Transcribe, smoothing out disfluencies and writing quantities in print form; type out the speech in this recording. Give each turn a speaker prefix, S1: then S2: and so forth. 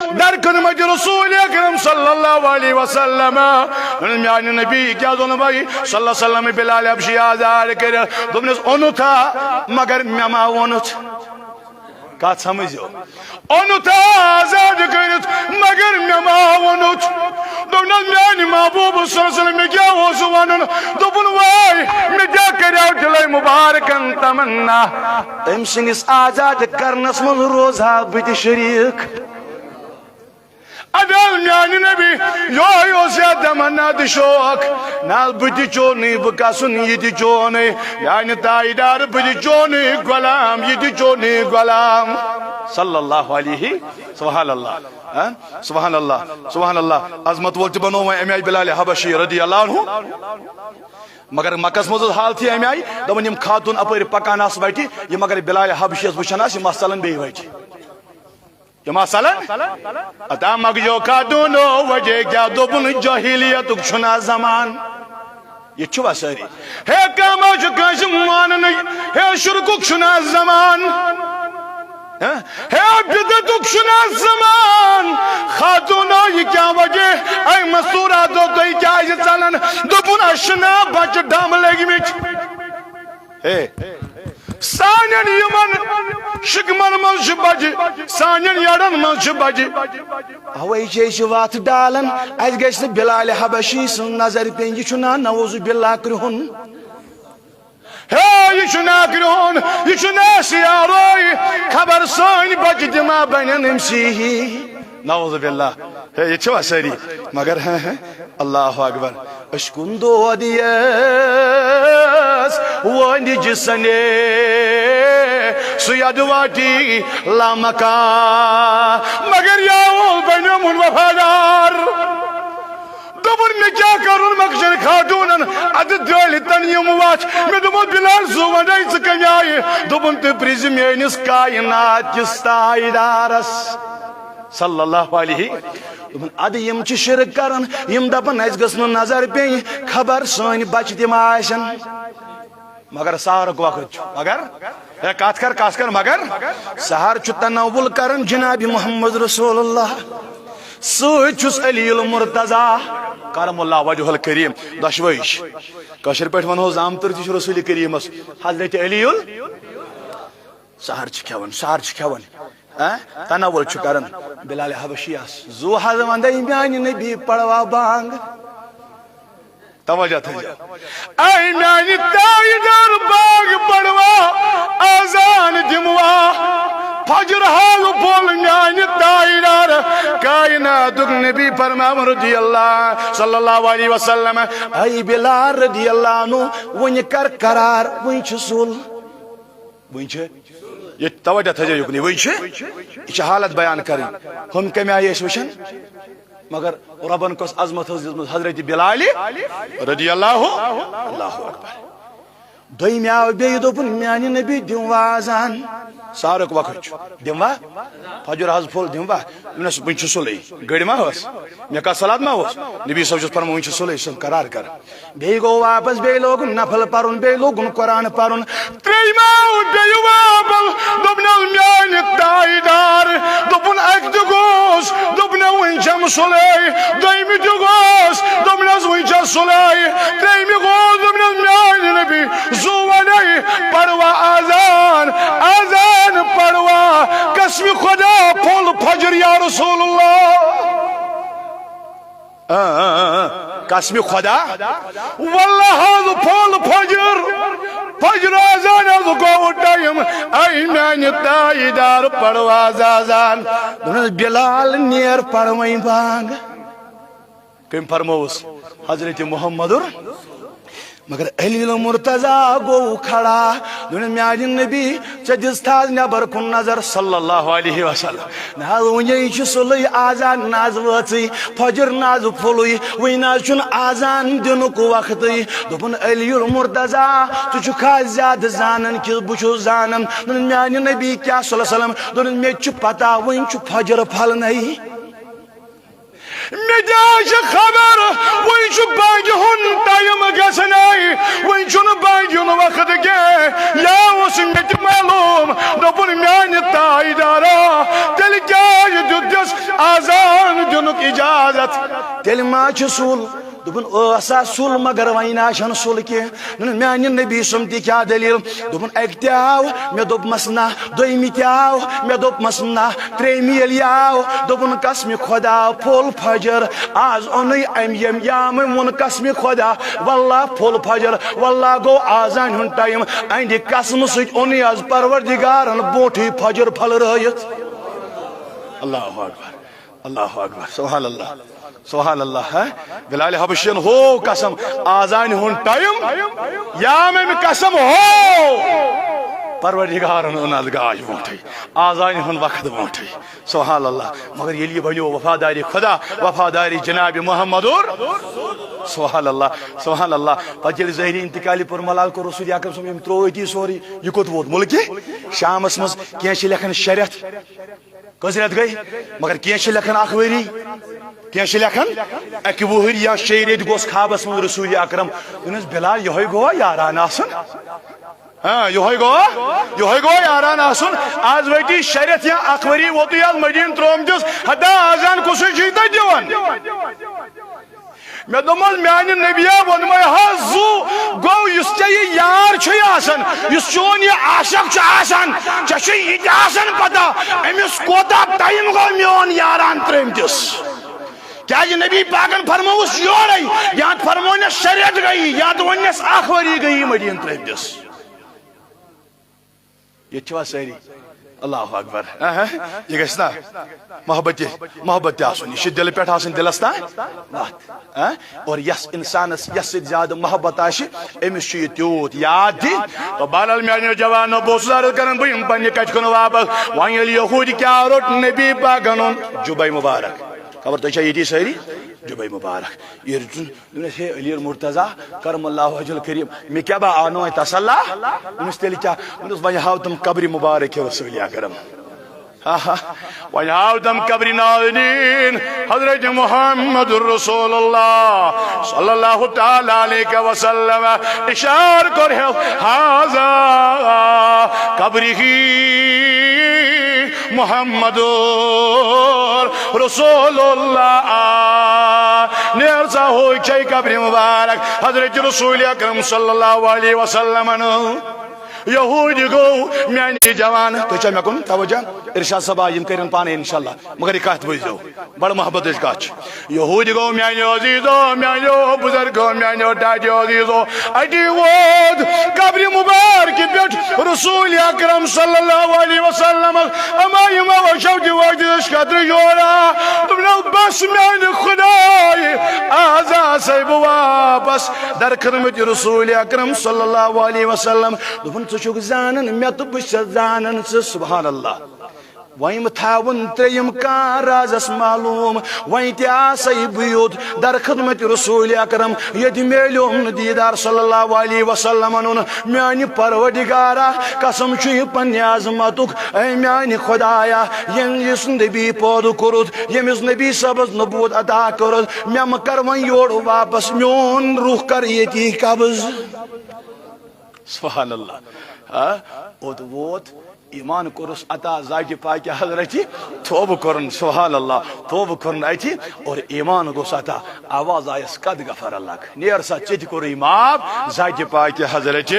S1: در خدمت رسول اکرم صلی اللہ علیہ وسلم میان نبی کیا دونوں بھائی صلی اللہ علیہ وسلم بلال حبشی آزار کر دوبنس اونو تھا مگر مما اونت کات سمجھو اونو تھا آزاد کرت مگر مما اونت دوبنس میانی محبوب صلی اللہ علیہ وسلم کیا ہو سوانن دوبن وائی میں جا کریاو دلائی مبارکن تمنا ام سنگس آزاد کرنس من روزہ بیت شریک ادل میانی نبی یو زیاد تمنا دی شوق نال بتی چونی بکاسن یدی چونی یعنی تائیدار بتی چونی غلام یدی چونی غلام صلی اللہ علیہ سبحان اللہ سبحان اللہ سبحان اللہ عظمت ولت بنو میں امی بلال حبشی رضی اللہ عنہ مگر مکس مزد حال تھی امی آئی دون یم خاتون اپر پکان آس بیٹھی یہ مگر بلال حبشی اس وچھن آس یہ مثلا بے بیٹھی یہ مثلا اتا مگجو خاتونو وجہ کیا دوبن جاہلیت چھنا زمان یہ چھوا ساری ہے کاما چکاش مان نہیں ہے شرکک چھنا زمان ہے بدتک چھنا زمان خاتونو یہ کیا وجہ اے مستورہ دو تو کیا یہ چلن دوبن اشنا بچ ڈام لگی مچ ہے سانین یمن شکمن منش بج سانین یڑن منش بج ہوئی چیش وات ڈالن ایس گیس بلال حبشی سن نظر پین یہ چھنا نوز باللہ کرہن ہے یہ چھنا کرہن یہ چھنا سیاروئی خبر سان بج دما بینن امسی ہی نوز باللہ ہے یہ چھوا سری مگر ہیں اللہ اکبر اشکن دو دیس وانی جسنے سید واٹی لامکا مگر یاول بینمون وفادار دوبن میں کیا کرون مکشن خاتونن اد دل تنیم واچ میں دوبن بلال زوان ایس کنیائی دوبن تے پریزم اینس کائنات جستائی دارس صلی اللہ علیہ اد یم چھ شرک کرن یم دپن اس گسن نظر پین خبر سن بچ تم آشن مگر سہرک وقت مگر کات کر مگر سہر چھ تناول کرن جناب محمد رسول اللہ سوچس علی المرتضی کرم اللہ وجہ الکریم دشویش کشر پہ ونو زامتر تہ رسول کریم حضرت علی سہر چھ کھیون تناول چھ کرن بلال حبشی زو حض وندے میانی نبی پڑوا بانگ توجہ تھا اے میانی تائیدار بانگ پڑوا آزان دموا فجر حال بول میانی تائیدار کائنات نبی فرمام رضی اللہ صلی اللہ علیہ وسلم اے بلال رضی اللہ عنہ ون کر قرار ون چھ سول ون چھ یہ توجہ تھا یکنی وہی یہ حالت بیان کریں ہم کمی آئی اس وشن مگر ربن کس عظمت حضرت بلال رضی اللہ اکبر دوئی میں آئی بے دوپن میانی نبی دیموا آزان سارک وقت دیموا فجر حض پھول دیموا منس ونچ سلی گڑ ما ہوس میں کا صلات ما ہوس نبی صلی اللہ علیہ وسلم ونچ سلی سب قرار کر بے گو واپس بے لوگ نفل پرن بے لوگ قرآن پرن تریما بے واپس دوبنا میانی تائیدار دوبن اک دگوس دوبنا ونچم سلی دویمی دگوس دوبنا ونچ سلی تریمی گوس دوبنا میانی نبی زوانی پروا آزان آزان پروا قسم خدا پھول فجر یا رسول اللہ قسم خدا واللہ حض پھول فجر فجر آزان حض گو ٹائم اے میانی تائیدار پروا آزان بلال نیر پروائیں بانگ کم فرموس حضرت محمد مگر علی المرتضی گو کھڑا دن میانی نبی چدس تاز نبر کن نظر صلی اللہ علیہ وسلم ناز ونی چھ سلی آزان ناز وچی فجر ناز پھلوی وی ناز چن آزان دنک وقتی دپن علی المرتضی تو چھ زیاد زانن کہ بچو زانن دن میانی نبی کیا صلی اللہ علیہ وسلم دن میں چھ پتا وین چھ فجر پھل نہیں مداش خبر ويش باجهن تايم قسناي ويشون باجهن وقت جاي يا وسمت معلوم دبن ميان تايدارا تلقاي ددس آذان جنك إجازت تل ما چسول دبن اسا سول مگر وینا شن سول کی میان نبی سمتی کیا دلیل دبن اکتاو میں دب مسنا دویمی تاو میں دب مسنا تریمی الیاو دبن قسم خدا پھول فجر آز اونی ام یم یام من قسم خدا واللہ پھول فجر واللہ گو آزان ہن ٹائم اینڈ قسم سچ اونی از پروردگارن بوٹھی فجر پھل رہیت اللہ اکبر اللہ اکبر سبحان اللہ سبحان اللہ ہے بلال حبشین ہو قسم آزان ہن ٹائم یا میں قسم ہو پروردگارن اناد گاش بوٹھی آزان ہن وقت بوٹھی سبحان اللہ مگر یہ بنیو وفاداری خدا وفاداری جناب محمد سبحان اللہ پتہ ظہری انتقالی پر ملال کو رسول اکرم صلی اللہ علیہ وسلم تروتی سوری یہ کوت ووت ملکی شامس مز کی لکھن شریعت کثرت گئی مگر کی لکھن اخوری کی لکھن اکہ وہر یا شیریت گوس خوابس من رسول اکرم دنس بلال یہ گوا یاران آسن ہاں یہ گو یاران آسن آز ویٹی شریعت یا اخوری ووتی آز مدین تروم دس حدا آزان کسی چیتا دیوان میں دمال میانی نبیہ ونمائی حضو گو یس چاہیے یار چھوئی آسن یس چون یہ عاشق چھو آسن چاہیے یہ آسن پتا امیس کوتا ٹائم گو میون یاران تریم دس کیا یہ نبی پاکن فرموس یوڑی یا فرمونی شریعت گئی یا تو ونیس آخوری گئی مدین تریم دس یہ چھوا سہری اللہ اکبر یہ گھسنا محبت آسن یہ دل پیٹھ آسن دلستا اور یس انسانس یس زیادہ محبت آشی امس یہ تیوت یاد دی تو بالال میانی جوانو بوسدار کرن بیم پنی کچ کنو واپس وان یل یہود کیا روٹ نبی پاکنون جبائی مبارک خبر تو چاہیے سہری جبائی مبارک یہ رجن ہے علی مرتضی کرم اللہ وجہ الکریم میں کیا با آنو ہے تسلح انس تیلی کیا انس وجہ تم قبری مبارک رسول اکرم وجہ تم قبری ناظرین حضرت محمد رسول اللہ صلی اللہ تعالی علیہ وسلم اشار کر ہے حاضا قبری محمد رسول اللہ نیرسا ہوئی چھئی قبر مبارک حضرت رسول اکرم صلی اللہ علیہ وسلم یہود گو میانی جوان تو چاہ میں کن توجہ ارشاد صبا یم کرن پانے انشاءاللہ مگر یہ کہت بوجھ دو بڑا محبت اس کاچ یہود گو میانی عزیزو میانی بزرگو میانی ڈاڈی عزیزو اٹی وود قبر مبارک بیٹ رسول اکرم صلی اللہ علیہ وسلم اما یما وشوٹی وقت اس قدر جوڑا تم نے بس میانی خدای آزا سیب واپس در کرمت رسول اکرم صلی اللہ علیہ وسلم دفن چوک زانن میں تو بش زانن سبحان اللہ وائم تھاون تریم کان رازس معلوم وائم تیاسی بیوت در خدمت رسول اکرم ید میلوم دیدار صلی اللہ علیہ وسلم میانی پروردگارا قسم چوی پنی عظمتک اے میانی خدایا یس نبی پود کرد یمس نبی سبز نبوت عطا کرد میں مکر ون یوڑ واپس میون روح کر یتی قبض سبحان اللہ اوت ووت ایمان کرس عطا ذات پاک حضرت توبہ کرن سبحان اللہ توبہ کرن ایتی اور ایمان گوس عطا آواز آئیس قد غفر اللہ نیر سا چت کر ایمان ذات پاک حضرت